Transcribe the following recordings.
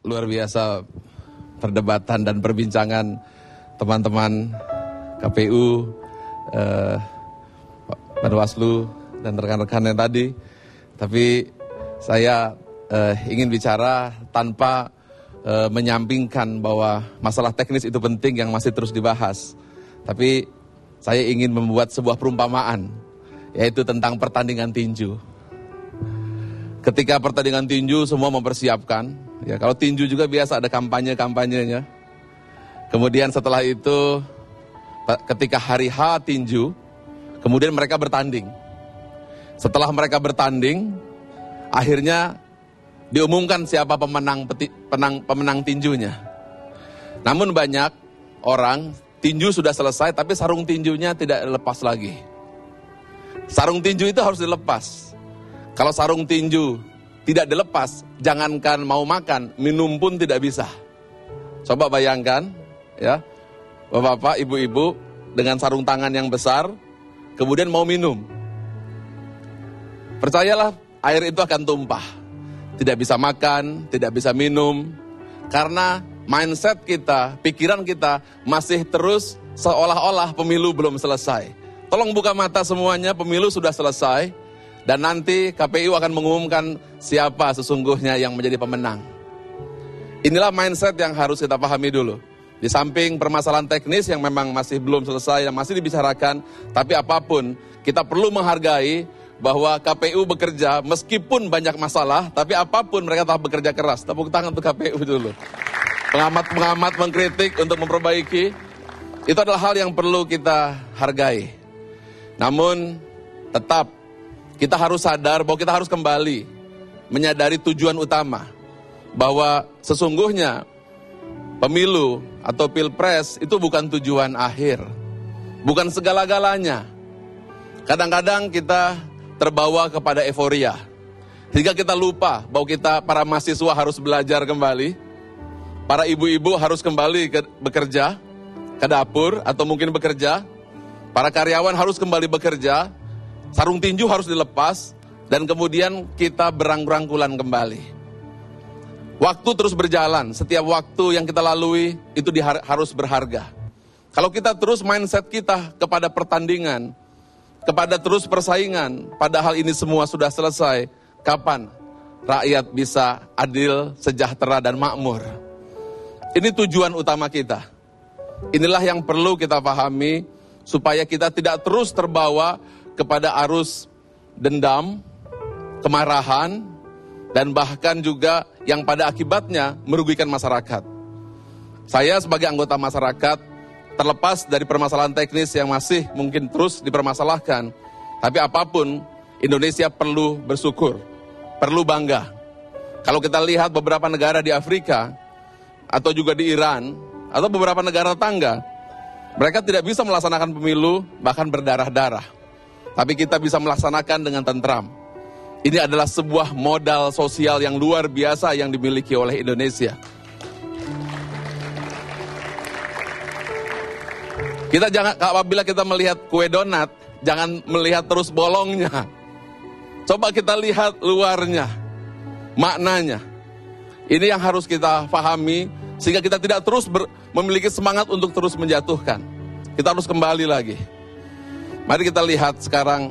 luar biasa perdebatan dan perbincangan teman-teman KPU, Bawaslu dan rekan-rekan yang tadi. Tapi saya ingin bicara tanpa menyampingkan bahwa masalah teknis itu penting yang masih terus dibahas. Tapi saya ingin membuat sebuah perumpamaan, yaitu tentang pertandingan tinju. Ketika pertandingan tinju semua mempersiapkan, ya kalau tinju juga biasa ada kampanye-kampanyenya. Kemudian setelah itu ketika hari H tinju, kemudian mereka bertanding. Setelah mereka bertanding, akhirnya diumumkan siapa pemenang tinjunya. Namun banyak orang, tinju sudah selesai tapi sarung tinjunya tidak lepas lagi. Sarung tinju itu harus dilepas. Kalau sarung tinju tidak dilepas, jangankan mau makan, minum pun tidak bisa. Coba bayangkan, ya, bapak-bapak, ibu-ibu dengan sarung tangan yang besar, kemudian mau minum. Percayalah, air itu akan tumpah. Tidak bisa makan, tidak bisa minum, karena mindset kita, pikiran kita masih terus seolah-olah pemilu belum selesai. Tolong buka mata semuanya, pemilu sudah selesai, dan nanti KPU akan mengumumkan siapa sesungguhnya yang menjadi pemenang. Inilah mindset yang harus kita pahami dulu. Di samping permasalahan teknis yang memang masih belum selesai, yang masih dibicarakan, tapi apapun, kita perlu menghargai bahwa KPU bekerja meskipun banyak masalah, tapi apapun mereka tetap bekerja keras. Tepuk tangan untuk KPU dulu. Pengamat-pengamat mengkritik untuk memperbaiki, itu adalah hal yang perlu kita hargai. Namun tetap kita harus sadar bahwa kita harus kembali menyadari tujuan utama, bahwa sesungguhnya pemilu atau pilpres itu bukan tujuan akhir, bukan segala-galanya. Kadang-kadang kita terbawa kepada euforia, sehingga kita lupa bahwa kita para mahasiswa harus belajar kembali, para ibu-ibu harus kembali bekerja, ke dapur atau mungkin bekerja, para karyawan harus kembali bekerja, sarung tinju harus dilepas, dan kemudian kita berangkulan kembali. Waktu terus berjalan, setiap waktu yang kita lalui itu harus berharga. Kalau kita terus mindset kita kepada pertandingan, kepada terus persaingan, padahal ini semua sudah selesai, kapan rakyat bisa adil, sejahtera, dan makmur? Ini tujuan utama kita. Inilah yang perlu kita pahami, supaya kita tidak terus terbawa kepada arus dendam, kemarahan, dan bahkan juga yang pada akibatnya merugikan masyarakat. Saya sebagai anggota masyarakat, terlepas dari permasalahan teknis yang masih mungkin terus dipermasalahkan, tapi apapun, Indonesia perlu bersyukur, perlu bangga. Kalau kita lihat beberapa negara di Afrika, atau juga di Iran, atau beberapa negara tetangga, mereka tidak bisa melaksanakan pemilu, bahkan berdarah-darah. Tapi kita bisa melaksanakan dengan tentram. Ini adalah sebuah modal sosial yang luar biasa yang dimiliki oleh Indonesia. Kita jangan, apabila kita melihat kue donat, jangan melihat terus bolongnya. Coba kita lihat luarnya, maknanya. Ini yang harus kita pahami, sehingga kita tidak terus memiliki semangat untuk terus menjatuhkan. Kita harus kembali lagi. Mari kita lihat sekarang,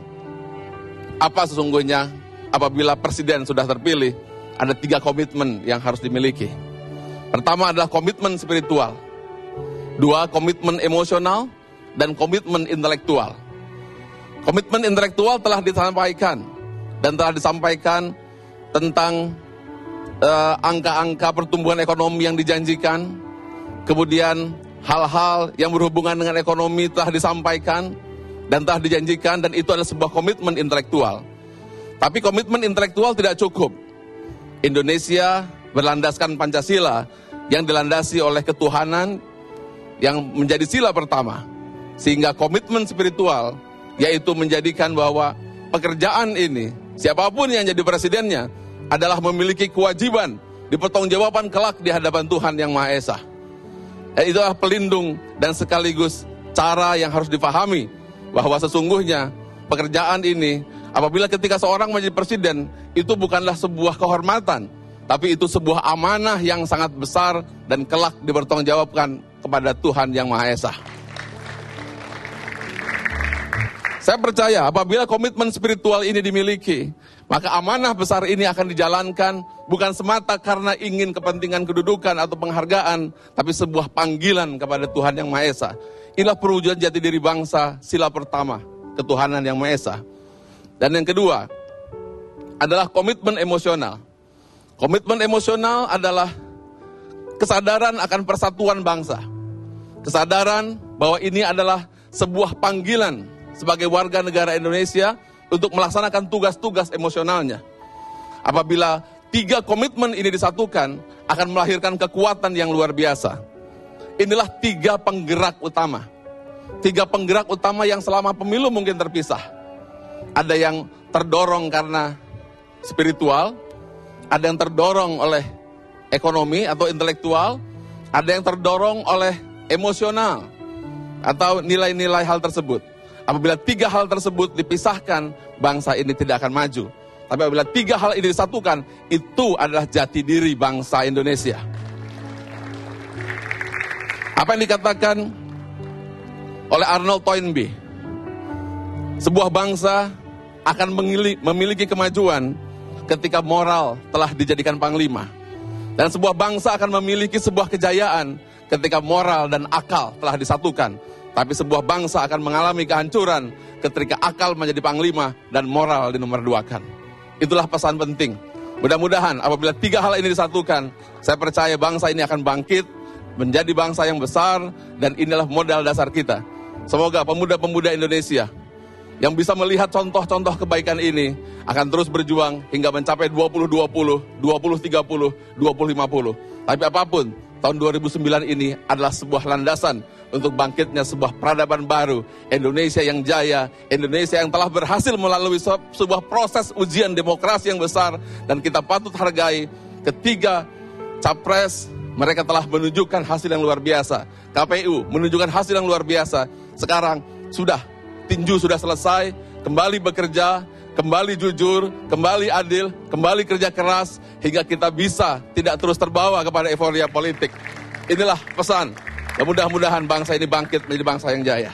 apa sesungguhnya apabila presiden sudah terpilih, ada 3 komitmen yang harus dimiliki. Pertama adalah komitmen spiritual. 2, komitmen emosional, dan komitmen intelektual. Komitmen intelektual telah disampaikan, dan telah disampaikan tentang angka-angka pertumbuhan ekonomi yang dijanjikan, kemudian hal-hal yang berhubungan dengan ekonomi telah disampaikan, dan telah dijanjikan, dan itu adalah sebuah komitmen intelektual. Tapi komitmen intelektual tidak cukup. Indonesia berlandaskan Pancasila, yang dilandasi oleh ketuhanan, yang menjadi sila pertama. Sehingga komitmen spiritual, yaitu menjadikan bahwa pekerjaan ini, siapapun yang jadi presidennya, adalah memiliki kewajiban dipertanggungjawaban kelak di hadapan Tuhan Yang Maha Esa. Dan itulah pelindung dan sekaligus cara yang harus dipahami, bahwa sesungguhnya pekerjaan ini, apabila ketika seorang menjadi presiden, itu bukanlah sebuah kehormatan, Tapi itu sebuah amanah yang sangat besar dan kelak dipertanggungjawabkan kepada Tuhan Yang Maha Esa. Saya percaya apabila komitmen spiritual ini dimiliki, maka amanah besar ini akan dijalankan bukan semata karena ingin kepentingan kedudukan atau penghargaan, tapi sebuah panggilan kepada Tuhan Yang Maha Esa. Inilah perwujudan jati diri bangsa, sila pertama, ketuhanan Yang Maha Esa. Dan yang kedua adalah komitmen emosional. Komitmen emosional adalah kesadaran akan persatuan bangsa. Kesadaran bahwa ini adalah sebuah panggilan sebagai warga negara Indonesia untuk melaksanakan tugas-tugas emosionalnya. Apabila 3 komitmen ini disatukan, akan melahirkan kekuatan yang luar biasa. Inilah 3 penggerak utama. 3 penggerak utama yang selama pemilu mungkin terpisah. Ada yang terdorong karena spiritual, ada yang terdorong oleh ekonomi atau intelektual, ada yang terdorong oleh emosional atau nilai-nilai hal tersebut. Apabila 3 hal tersebut dipisahkan, bangsa ini tidak akan maju. Tapi apabila 3 hal ini disatukan, itu adalah jati diri bangsa Indonesia. Apa yang dikatakan oleh Arnold Toynbee? Sebuah bangsa akan memiliki kemajuan ketika moral telah dijadikan panglima. Dan sebuah bangsa akan memiliki sebuah kejayaan ketika moral dan akal telah disatukan. Tapi sebuah bangsa akan mengalami kehancuran ketika akal menjadi panglima dan moral dinomor 2-kan. Itulah pesan penting. Mudah-mudahan apabila 3 hal ini disatukan, saya percaya bangsa ini akan bangkit, menjadi bangsa yang besar, dan inilah modal dasar kita. Semoga pemuda-pemuda Indonesia yang bisa melihat contoh-contoh kebaikan ini akan terus berjuang hingga mencapai 2020, 2030, 2050. Tapi apapun, tahun 2009 ini adalah sebuah landasan untuk bangkitnya sebuah peradaban baru, Indonesia yang jaya, Indonesia yang telah berhasil melalui sebuah proses ujian demokrasi yang besar, dan kita patut hargai ketiga capres, mereka telah menunjukkan hasil yang luar biasa. KPU menunjukkan hasil yang luar biasa. Sekarang tinju sudah selesai, kembali bekerja, kembali jujur, kembali adil, kembali kerja keras, hingga kita bisa tidak terus terbawa kepada euforia politik. Inilah pesan. Mudah-mudahan bangsa ini bangkit menjadi bangsa yang jaya.